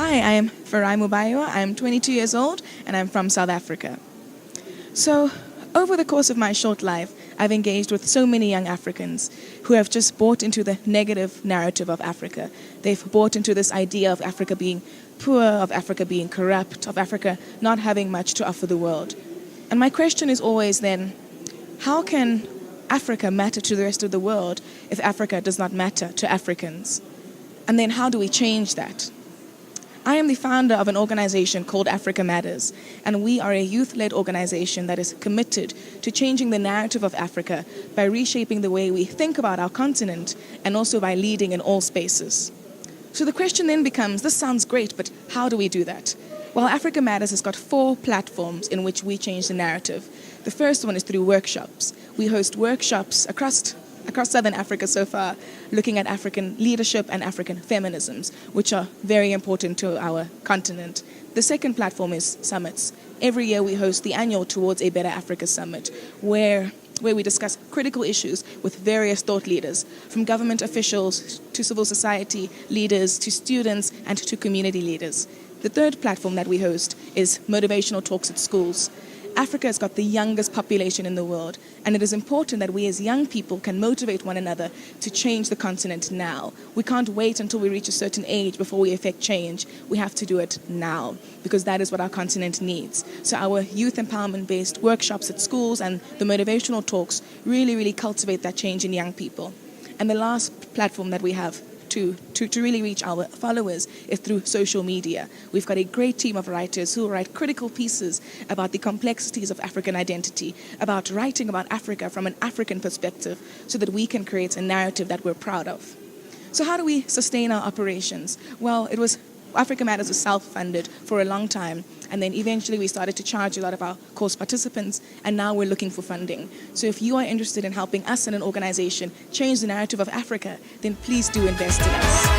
Hi, I am Farai Mubayo. I'm 22 years old and I'm from South Africa. So, over the course of my short life, I've engaged with so many young Africans who have just bought into the negative narrative of Africa. They've bought into this idea of Africa being poor, of Africa being corrupt, of Africa not having much to offer the world. And my question is always then, how can Africa matter to the rest of the world if Africa does not matter to Africans? And then how do we change that? I am the founder of an organization called Africa Matters, and we are a youth-led organization that is committed to changing the narrative of Africa by reshaping the way we think about our continent and also by leading in all spaces. So the question then becomes, this sounds great, but how do we do that? Well, Africa Matters has got 4 platforms in which we change the narrative. The first one is through workshops. We host workshops across Southern Africa so far, looking at African leadership and African feminisms, which are very important to our continent. The second platform is summits. Every year we host the annual Towards a Better Africa Summit, where we discuss critical issues with various thought leaders, from government officials to civil society leaders to students and to community leaders. The third platform that we host is motivational talks at schools. Africa has got the youngest population in the world, and it is important that we as young people can motivate one another to change the continent now. We can't wait until we reach a certain age before we effect change. We have to do it now, because that is what our continent needs. So our youth empowerment-based workshops at schools and the motivational talks really cultivate that change in young people. And the last platform that we have to really reach our followers is through social media. We've got a great team of writers who write critical pieces about the complexities of African identity, about writing about Africa from an African perspective, so that we can create a narrative that we're proud of. So how do we sustain our operations? Well, Africa Matters was self-funded for a long time, and then eventually we started to charge a lot of our course participants, and now we're looking for funding. So if you are interested in helping us and an organization change the narrative of Africa, then please do invest in us.